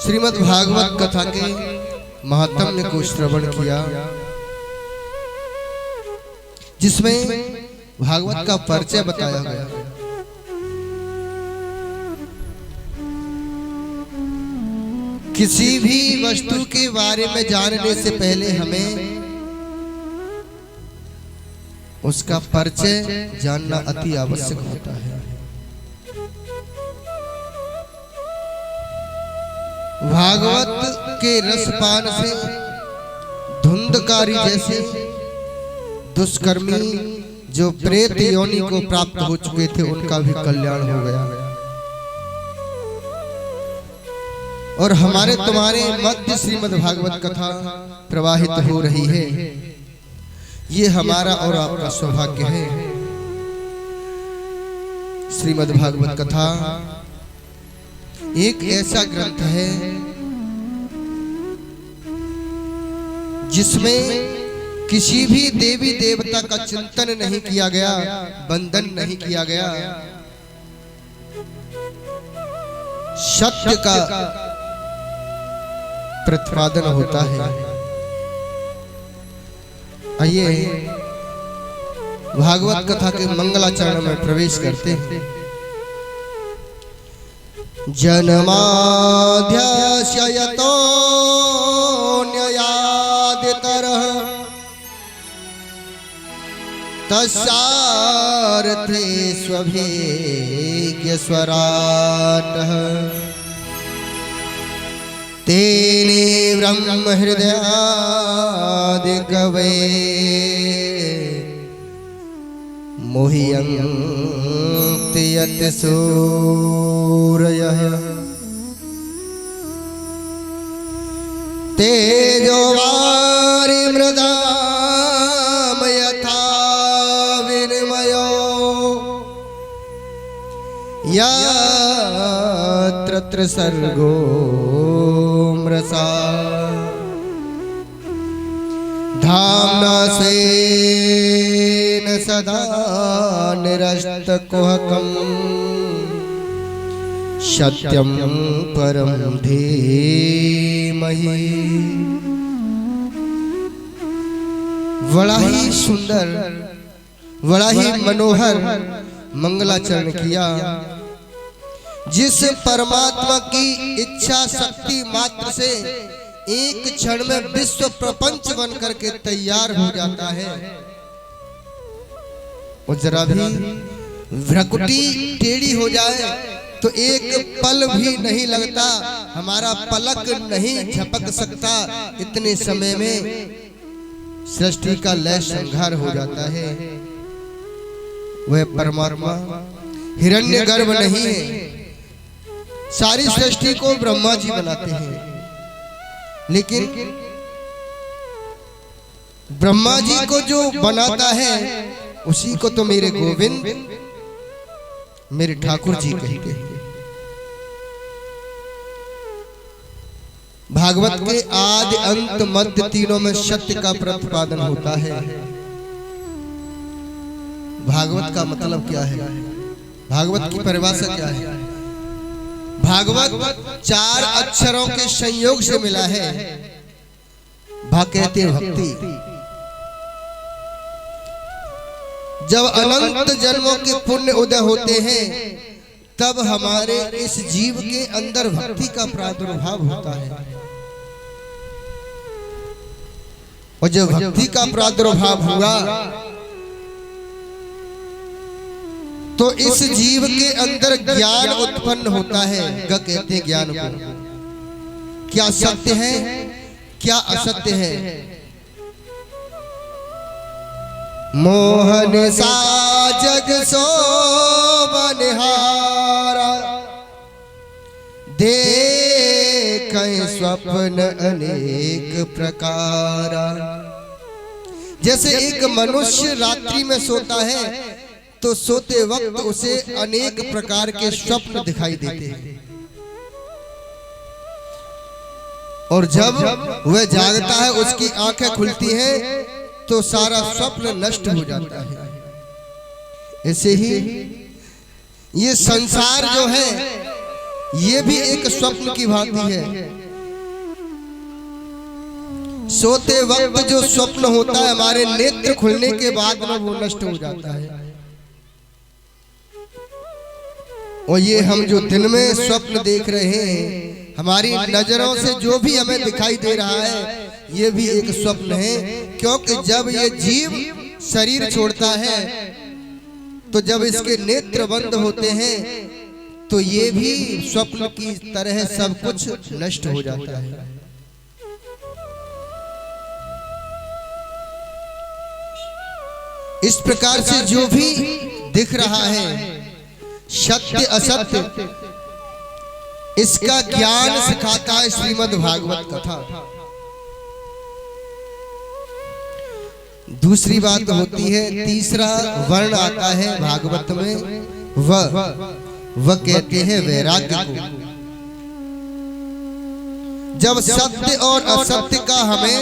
श्रीमद् भागवत कथा के महात्म्य को श्रवण किया, जिसमें भागवत का परिचय बताया गया। किसी भी वस्तु के बारे में जानने से पहले हमें उसका परिचय जानना अति आवश्यक होता है। भागवत के रसपान से धुंधकारी जैसे दुष्कर्मी जो प्रेत योनि को प्राप्त हो चुके थे, उनका भी कल्याण हो गया। और हमारे तुम्हारे मध्य श्रीमद् भागवत कथा प्रवाहित हो रही है। ये हमारा और आपका सौभाग्य है। श्रीमद् भागवत कथा एक ऐसा ग्रंथ है जिसमें किसी भी देवी देवता का चिंतन नहीं किया गया, बंधन नहीं किया गया, सत्य का प्रतिपादन होता है। आइए भागवत कथा के मंगलाचरण में प्रवेश करते हैं। जन्माद्यस्य यतोऽन्ययादितरः तस्यार्थे स्वभिज्ञस्वराटः तेने ब्रह्म हृदयादिकवे मोह्यन्ति यत् सूरयः तेजो वारिमृदाम यथा विनिमयो यत्र त्रिसर्गो मृषा धाम्ना स्वेन सदा निरस्तकुहकम् सत्यं परं धीमहि। बड़ा ही सुंदर, बड़ा ही मनोहर मंगलाचरण किया। जिस परमात्मा की इच्छा शक्ति मात्र से एक क्षण में विश्व प्रपंच बन करके तैयार हो जाता है, और जरा भी भ्रकुटी टेढ़ी हो जाए तो एक पल भी नहीं लगता, हमारा पलक नहीं झपक सकता। इतने समय में सृष्टि का लय संहार हो जाता है। वह परमात्मा हिरण्यगर्भ नहीं है। सारी सृष्टि को ब्रह्मा जी बनाते हैं, लेकिन ब्रह्मा जी को जो बनाता है उसी को तो मेरे गोविंद, मेरे ठाकुर जी कहते हैं। भागवत के आदि अंत मध्य तीनों में सत्य का प्रतिपादन होता है। भागवत का मतलब क्या है? भागवत की परिभाषा क्या है? भागवत 4 अक्षरों के संयोग से मिला है। भा कहते हैं भक्ति। जब अनंत जन्मों के पुण्य उदय होते हैं, तब हमारे इस जीव के अंदर भक्ति का प्रादुर्भाव होता है। और जब भक्ति का प्रादुर्भाव हुआ तो इस जीव के अंदर ज्ञान उत्पन्न होता है। कहते हैं ज्ञान को, क्या सत्य है क्या असत्य है। मोहन सा जग सोबनिहारा देखें स्वप्न अनेक प्रकार। जैसे एक मनुष्य रात्रि में सोता है तो सोते वक्त उसे अनेक प्रकार के स्वप्न दिखाई देते हैं, और जब वह जागता है उसकी आंखें खुलती हैं तो सारा स्वप्न नष्ट हो जाता है। ऐसे ही ये संसार जो है ये भी एक स्वप्न की भांति है। सोते वक्त जो स्वप्न होता है हमारे नेत्र खुलने के बाद में वो नष्ट हो जाता है। और ये हम जो दिन में स्वप्न देख रहे हैं, हमारी नजरों से जो भी हमें दिखाई दे रहा है, ये भी एक स्वप्न है। क्योंकि जब ये जीव शरीर छोड़ता है तो जब इसके नेत्र बंद होते हैं तो ये भी स्वप्न की तरह सब कुछ नष्ट हो जाता है। इस प्रकार से जो भी दिख रहा है सत्य असत्य, इसका ज्ञान सिखाता है श्रीमद् भागवत कथा। दूसरी बात होती है, तीसरा वर्ण आता है भागवत में, वह कहते हैं वैराग्य को। जब सत्य और असत्य का हमें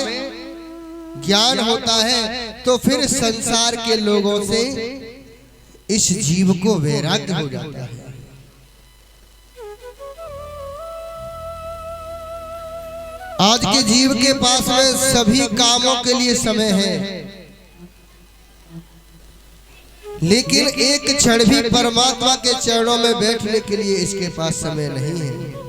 ज्ञान होता है तो फिर संसार के लोगों से इस जीव को वैराग्य हो जाता है। आज के जीव के पास में सभी कामों के लिए समय है, लेकिन एक क्षण भी परमात्मा के चरणों में बैठने के लिए इसके पास समय नहीं है।